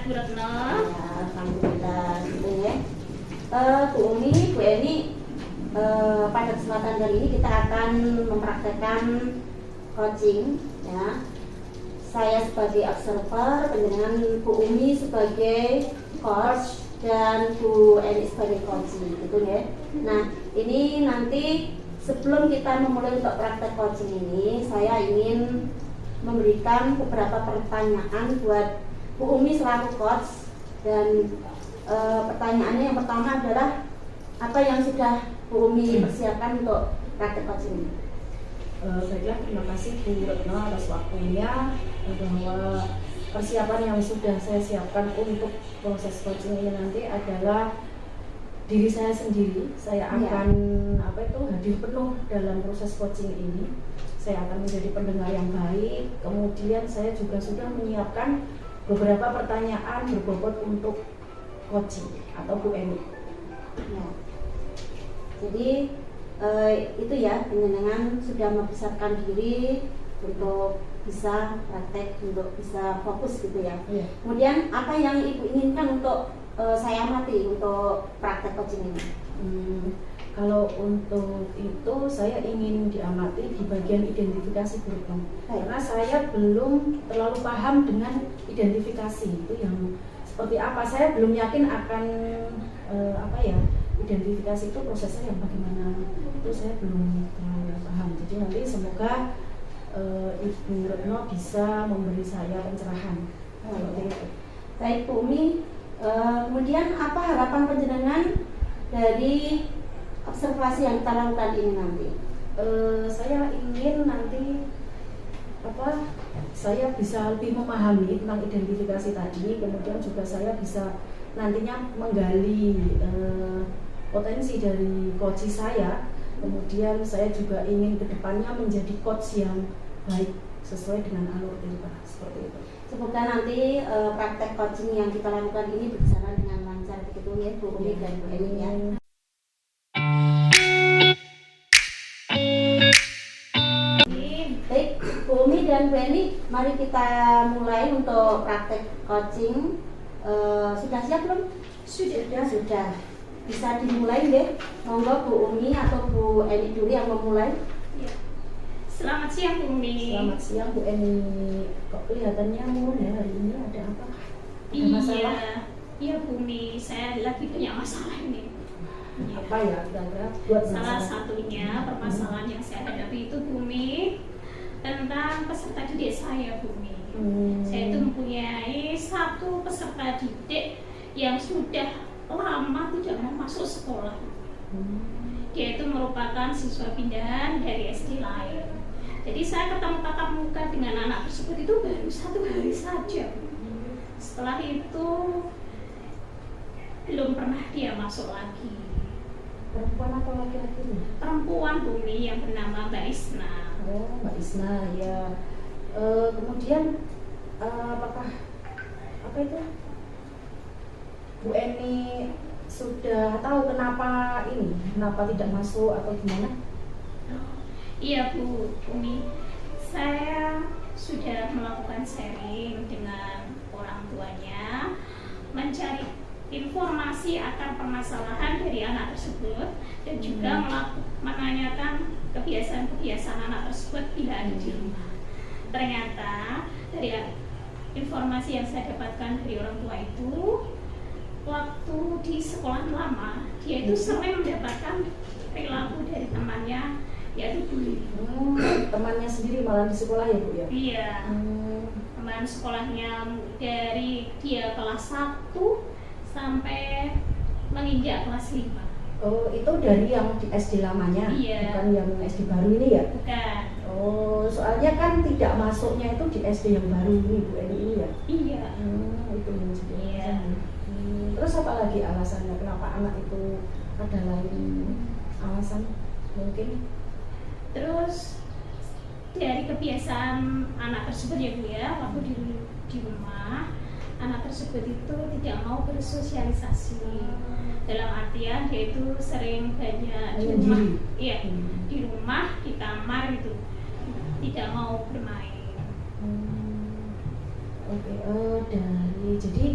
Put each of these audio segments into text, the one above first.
Bu Retno. Ya, alhamdulillah gitu ya. Bu Umi, Bu Eni, pada kesempatan kali ini kita akan mempraktekkan coaching ya. Saya sebagai observer, dengan Bu Umi sebagai coach dan Bu Eni sebagai coaching gitu ya. Nah, ini nanti sebelum kita memulai untuk praktek coaching ini, saya ingin memberikan beberapa pertanyaan buat Bu Umi selaku coach. Dan pertanyaannya yang pertama adalah apa yang sudah Bu Umi persiapkan untuk praktek coaching ini? Baiklah, terima kasih Bu Retno atas waktunya, bahwa persiapan yang sudah saya siapkan untuk proses coaching ini nanti adalah diri saya sendiri. Saya akan hadir penuh dalam proses coaching ini. Saya akan menjadi pendengar yang baik. Kemudian saya juga sudah menyiapkan beberapa pertanyaan berbobot untuk coaching atau Bu Eni. Ya. Jadi itu ya, dengan sudah mempersiapkan diri untuk bisa praktek, untuk bisa fokus gitu ya. Kemudian apa yang Ibu inginkan untuk saya amati untuk praktek coaching ini? Kalau untuk itu saya ingin diamati di bagian identifikasi guru, karena saya belum terlalu paham dengan identifikasi itu yang seperti apa. Saya belum yakin akan identifikasi itu prosesnya yang bagaimana, itu saya belum terlalu paham. Jadi nanti semoga Ibu Retno bisa memberi saya pencerahan seperti itu. Baik Bu Umi, kemudian apa harapan panjenengan dari observasi yang kita lakukan ini nanti? Saya ingin nanti saya bisa lebih memahami tentang identifikasi tadi, kemudian juga saya bisa nantinya menggali potensi dari coach saya. Kemudian saya juga ingin kedepannya menjadi coach yang baik sesuai dengan alur kita, seperti itu. Semoga nanti praktek coaching yang kita lakukan ini berjalan dengan lancar begitu ya Bu Umi dan Bu Eni ya. Baik Bu Umi dan Bu Eni, mari kita mulai untuk praktek coaching. Sudah siap belum? Sudah. Bisa dimulai deh. Monggo Bu Umi atau Bu Eni dulu yang memulai. Ya. Selamat siang Bu Umi. Selamat siang Bu Eni. Kok kelihatannya murung ya hari ini, ada apa? Ada masalah? Iya Bu Umi, saya lagi punya masalah ini. Apa ya kira-kira buat salah satunya permasalahan yang saya hadapi itu Bu Umi tentang peserta didik saya Bu Umi. Saya itu mempunyai satu peserta didik yang sudah lama tidak mau masuk sekolah. Dia itu merupakan siswa pindahan dari SD lain. Jadi saya ketemu tatap muka dengan anak tersebut itu baru 1 hari saja. Setelah itu belum pernah dia masuk lagi. Perempuan atau laki-laki? Perempuan Bumi yang bernama Mbak Isna. Oh, Mbak Isna ya. Kemudian apakah Bu Eni sudah tahu kenapa tidak masuk atau gimana? Iya Bu Umi, saya sudah melakukan sharing dengan orang tuanya, mencari informasi akan permasalahan dari anak tersebut dan juga menanyakan kebiasaan-kebiasaan anak tersebut bila ada di rumah. Ternyata dari informasi yang saya dapatkan dari orang tua itu, waktu di sekolah lama dia itu sering mendapatkan perilaku dari temannya, yaitu bully. Temannya sendiri malah di sekolah ya Bu ya? Iya. Teman sekolahnya dari dia kelas 1 sampai menginjak kelas 5. Oh, itu dari yang di SD lamanya? Iya. Bukan yang SD baru ini ya? Bukan. Oh, soalnya kan tidak masuknya itu di SD yang baru ini Bu Eni ini ya? Iya. Itu yang jadi Iya. Terus apa lagi alasannya kenapa anak itu, ada lain alasan mungkin? Terus dari kebiasaan anak tersebut ya Bu ya, waktu di rumah anak tersebut itu tidak mau bersosialisasi. Dalam artian dia itu sering banyak di rumah, iya, di rumah, di kamar gitu, tidak mau bermain. Oke, jadi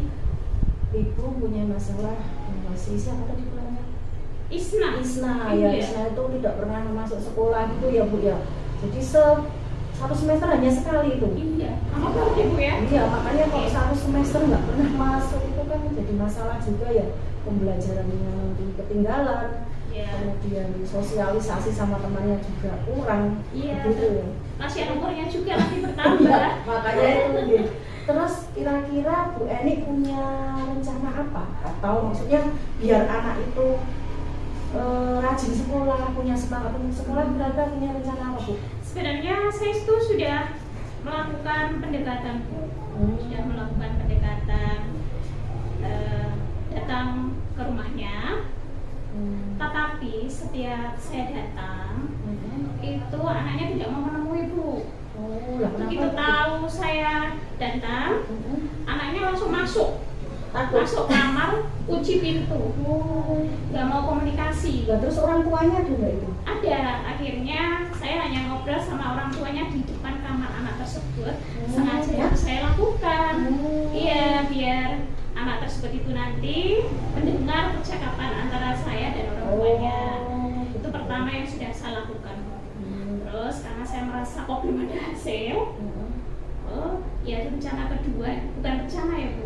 masalah masih siapa tadi bilangnya? Isna. Isna, Iya. ya Isna itu tidak pernah masuk sekolah gitu ya Bu ya. Jadi satu semester hanya sekali itu. Iya. Kamu tahu deh Bu ya? Iya, makanya kalau satu semester nggak pernah masuk itu kan jadi masalah juga ya, pembelajarannya nanti ketinggalan, Iya. kemudian sosialisasi sama temannya juga kurang. Iya. Gitu ya. Kasihan umurnya juga lagi Iya, bertambah. makanya itu gitu. Terus kira-kira Bu Eni punya rencana apa? Atau maksudnya biar anak itu rajin sekolah, punya semangat untuk sekolah, kira-kira punya rencana apa Bu? Sebenarnya saya itu sudah melakukan pendekatan Bu. Sudah melakukan pendekatan, datang ke rumahnya. Tetapi setiap saya datang itu anaknya tidak mau menemui Bu. Oh, lah kenapa? Begitu tahu saya datang, anaknya langsung masuk kamar, kunci pintu, nggak mau komunikasi. Lah, terus orang tuanya ada nggak itu? Ada, akhirnya saya hanya ngobrol sama orang tuanya di depan kamar anak tersebut. Sengaja ya? saya lakukan. Iya, biar anak tersebut itu nanti mendengar percakapan antara saya dan orang tuanya. Itu pertama yang sudah saya lakukan. Terus karena saya merasa kok belum ada hasil, ya rencana kedua, bukan rencana ya Bu,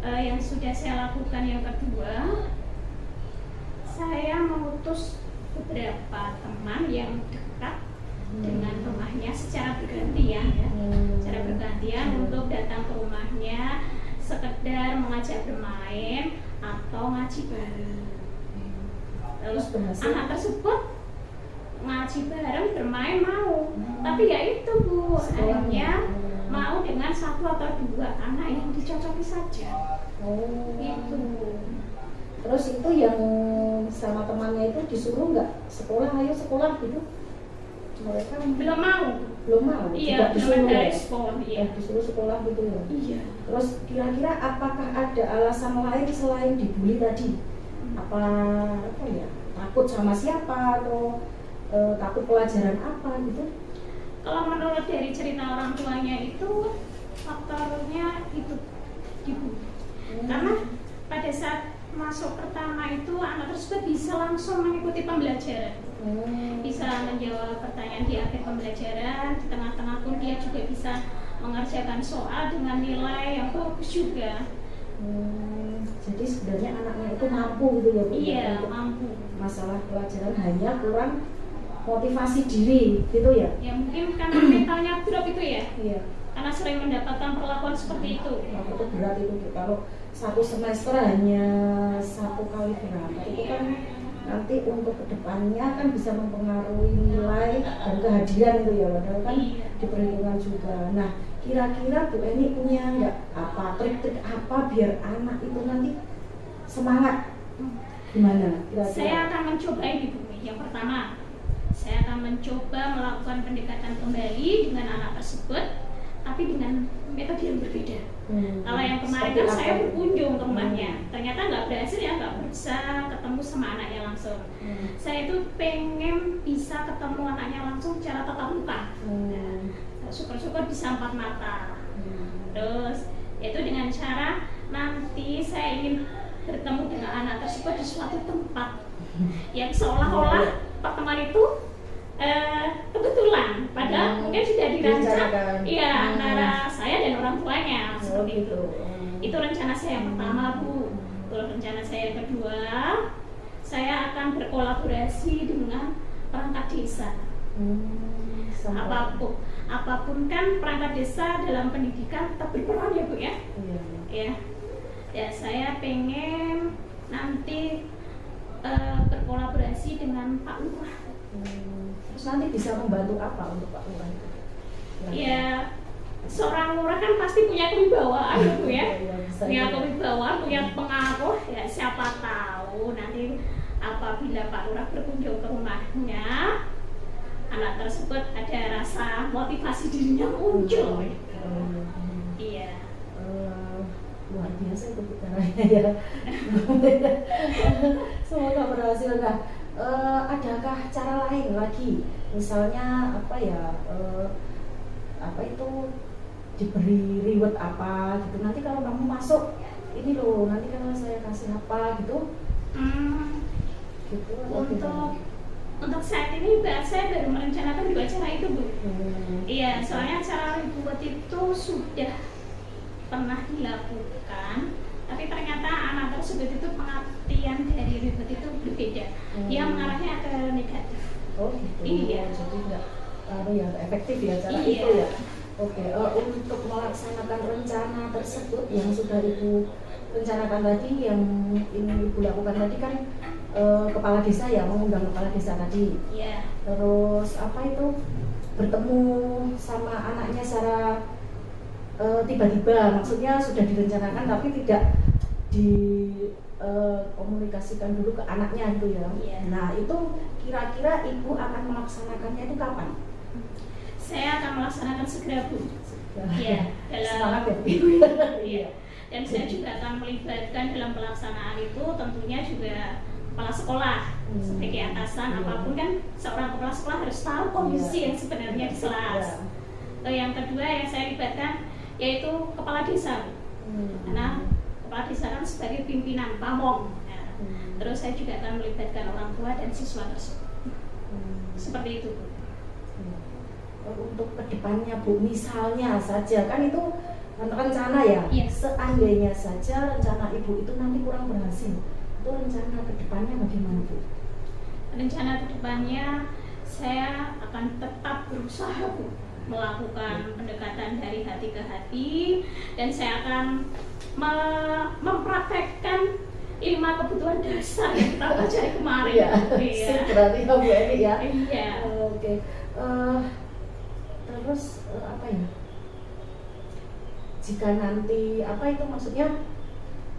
yang sudah saya lakukan yang kedua, saya mengutus beberapa teman yang dekat dengan rumahnya secara bergantian ya, secara bergantian untuk datang ke rumahnya, sekedar mengajak bermain atau ngaji bareng. Terus berhasil? anak tersebut ngaji bareng, bermain mau, tapi ya itu Bu, hanya mau dengan satu atau dua anak yang dicocoki saja. Gitu. Terus itu yang sama temannya itu disuruh nggak sekolah, ayo sekolah gitu? Mereka Belum mau. belum mau. Iya, juga belum disuruh ada ya? respon. Iya. Disuruh sekolah gitu ya. Iya. Terus kira-kira apakah ada alasan lain selain dibully tadi? Apa ya? Takut sama siapa atau takut pelajaran apa gitu? Kalau menurut dari cerita orang tuanya itu faktornya itu dibully. Karena pada saat masuk pertama itu anak tersebut bisa langsung mengikuti pembelajaran. Bisa menjawab pertanyaan di akhir pembelajaran, di tengah-tengah pun dia juga bisa mengerjakan soal dengan nilai yang bagus juga. Jadi sebenarnya anaknya itu mampu gitu ya Bu? Iya, Untuk mampu. masalah pelajaran hanya kurang motivasi diri gitu ya? Ya mungkin karena mentalnya drop itu ya, Iya. karena sering mendapatkan perlakuan seperti itu. Itu berat itu Bu. Kalau satu semester hanya satu kali berapa itu kan nanti untuk kedepannya kan bisa mempengaruhi nilai dan kehadiran itu ya, padahal kan Iya. diperhitungkan juga. Nah, kira-kira Bu Eni punya nggak apa trik-trik apa biar anak itu nanti semangat? Gimana kira-kira? Saya akan mencoba ini Bu. Yang pertama, saya akan mencoba melakukan pendekatan kembali dengan anak tersebut, tapi dengan metode yang berbeda. Kalau yang kemarin kan saya berkunjung ke rumahnya, ternyata nggak berhasil ya, nggak bisa ketemu sama anaknya langsung. Saya itu pengen bisa ketemu anaknya langsung secara tatap muka. Syukur-syukur bisa empat mata. Terus itu dengan cara nanti saya ingin bertemu dengan anak tersebut di suatu tempat yang seolah-olah pertemuan itu kebetulan, padahal mungkin sudah dirancang antara saya dan orang tuanya seperti itu. Itu rencana saya yang pertama Bu. Kalau rencana saya yang kedua, saya akan berkolaborasi dengan perangkat desa. Apapun kan perangkat desa dalam pendidikan tetap berperan ya Bu ya. Ya saya pengen nanti berkolaborasi dengan Pak Lurah. Terus nanti bisa membantu apa untuk Pak Lurah itu? Ya, seorang lurah kan pasti punya kewibawaan ya Bu ya. Punya kewibawaan, punya pengaruh. Ya siapa tahu nanti apabila Pak Lurah berkunjung ke rumahnya, anak tersebut ada rasa motivasi dirinya muncul. Iya. Luar biasa itu caranya ya. Semoga berhasil. Nah, adakah cara lain lagi? Misalnya apa ya? Apa itu diberi reward apa gitu? Nanti kalau kamu masuk ini loh nanti kalau saya kasih apa gitu gitu atau untuk saat ini saya baru merencanakan 2 acara itu, Bu. Iya, soalnya acara Ribuan itu sudah pernah dilakukan, tapi ternyata anak tersebut itu pengertian dari Ribuan itu berbeda. Dia mengarahnya ke negatif. Oh gitu. Iya. Jadi nggak ya efektif ya cara Iya. itu ya. Oke, untuk melaksanakan rencana tersebut yang sudah Ibu rencanakan tadi, yang ini Ibu lakukan tadi kan kepala desa ya, mengundang kepala desa tadi. Iya. Terus apa itu bertemu sama anaknya secara tiba-tiba, maksudnya sudah direncanakan tapi tidak komunikasikan dulu ke anaknya itu ya. Iya. Nah itu kira-kira Ibu akan melaksanakannya itu kapan? Saya akan melaksanakan segera, Bu. Iya, Semangat ya. Iya. Dan saya juga akan melibatkan dalam pelaksanaan itu tentunya juga kepala sekolah sebagai atasan. Apapun kan seorang kepala sekolah harus tahu kondisi yang sebenarnya di kelas. Yang kedua yang saya libatkan yaitu kepala desa, karena kepala desa kan sebagai pimpinan pamong. Nah, terus saya juga akan melibatkan orang tua dan siswa tersebut. Seperti itu, Bu. Untuk kedepannya Bu, misalnya saja kan itu rencana ya, Yes. Seandainya saja rencana Ibu itu nanti kurang berhasil, itu rencana kedepannya bagaimana Bu? Rencana kedepannya saya akan tetap berusaha, Bu, melakukan pendekatan dari hati ke hati, dan saya akan mempraktekkan 5 kebutuhan dasar yang kita pelajari kemarin. Iya, Iya. berarti ya Bu ini ya. Iya. Oke. Terus apa ya? Jika nanti apa itu maksudnya?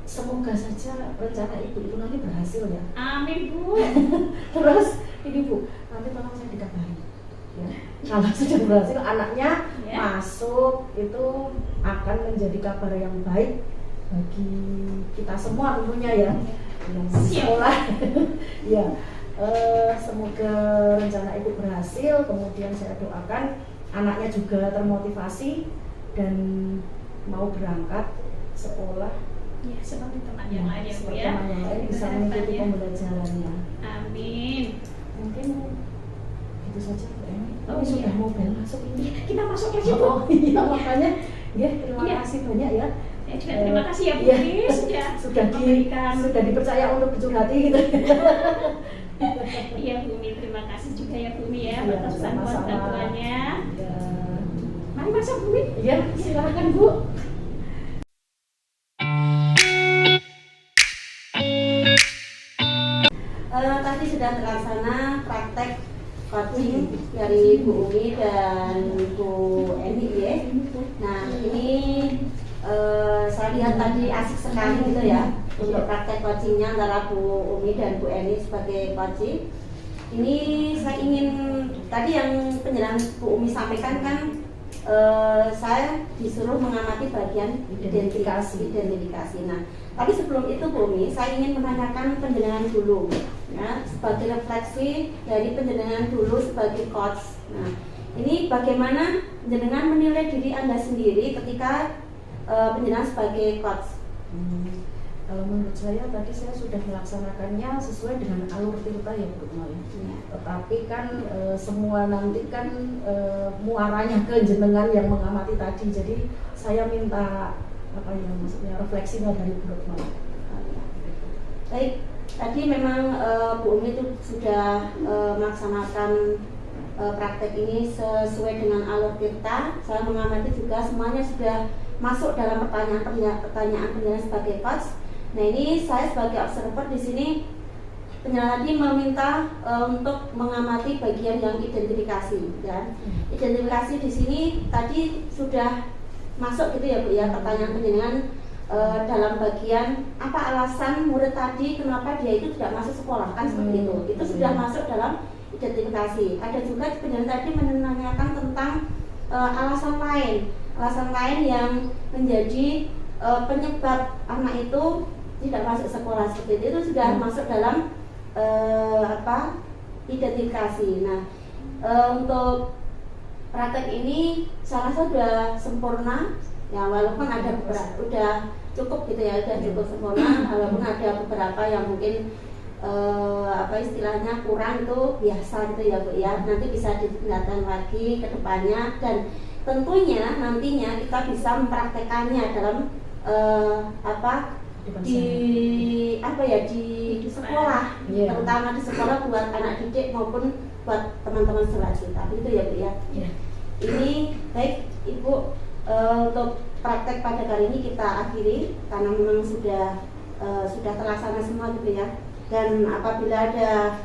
Semoga saja rencana Ibu itu nanti berhasil ya. Amin, Bu. Terus ini Bu, nanti tolong saya dikabari ya. Kalau sudah berhasil anaknya masuk, itu akan menjadi kabar yang baik bagi kita semua tentunya ya, yang di sekolah. Ya, semoga rencana Ibu berhasil. Kemudian saya doakan anaknya juga termotivasi dan mau berangkat sekolah. Ya, seperti teman yang lain ya, Bu Seperti ya. teman yang lain bisa mengikuti pembelajarannya. Amin. Mungkin itu saja Bu Eni. Oh, Ini sudah iya. mau bel masuk ini. Kita masuk aja, Bu. Oh iya, makanya ya terima Iya. kasih banyak ya. Saya juga terima kasih ya, Bu, Iya. sudah memberikan. sudah dipercaya untuk curhati gitu. Iya, Bumi, terima kasih juga ya, Bumi ya, Iya, atas sama-sama. bantuannya. Ya. Mari masuk, Bumi. Iya, silakan Bu. Tadi sudah terlaksana praktek coaching dari Bu Umi dan Bu Eni ya. Nah ini saya lihat tadi asik sekali gitu ya untuk praktek coachingnya antara Bu Umi dan Bu Eni sebagai coaching. Ini saya ingin tadi yang penjelasan Bu Umi sampaikan kan saya disuruh mengamati bagian identifikasi. Nah, tapi sebelum itu Bu Umi, saya ingin menanyakan penjelasan dulu, ya, sebagai refleksi dari penjelasan dulu sebagai coach. Nah, ini bagaimana jenengan menilai diri Anda sendiri ketika penjelasan sebagai coach? Kalau menurut saya tadi saya sudah melaksanakannya sesuai dengan alur tirta ya Bu Maya. Ya. Tetapi kan semua nanti kan muaranya ke jenengan yang mengamati tadi. Jadi saya minta apa ya maksudnya refleksinya dari Bu Maya. Baik, tadi memang Bu Umi itu sudah melaksanakan praktek ini sesuai dengan alur tirta. Saya mengamati juga semuanya sudah masuk dalam pertanyaan penjelasan sebagai coach. Nah ini saya sebagai observer di sini penjelasan tadi meminta untuk mengamati bagian yang identifikasi, ya. Identifikasi di sini tadi sudah masuk gitu ya Bu ya, pertanyaan penjenengan dalam bagian apa alasan murid tadi kenapa dia itu tidak masuk sekolah kan seperti itu sudah masuk dalam identifikasi. Ada juga penjelasan tadi menanyakan tentang alasan lain yang menjadi penyebab anak itu tidak masuk sekolah seperti itu sudah masuk dalam identifikasi. Nah, untuk praktek ini saya rasa sudah sempurna ya, walaupun ada udah cukup gitu ya, udah cukup sempurna. Walaupun ada beberapa yang mungkin apa istilahnya kurang, itu biasa gitu ya Bu ya, nanti bisa ditingkatkan lagi ke depannya, dan tentunya nantinya kita bisa mempraktekannya dalam apa di sekolah, terutama di sekolah buat anak didik maupun buat teman-teman siswa kita, gitu ya Bu ya. Ini baik Ibu, untuk praktek pada kali ini kita akhiri karena memang sudah terlaksana semua gitu ya. Dan apabila ada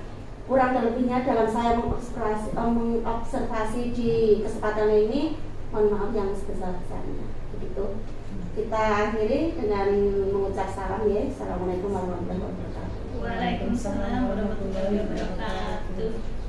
kurang dan lebihnya dalam saya mengobservasi di kesempatan ini, mohon maaf yang sebesar-besarnya. Begitu. Kita akhiri dengan mengucap salam ya. Assalamualaikum warahmatullahi wabarakatuh. Waalaikumsalam warahmatullahi wabarakatuh.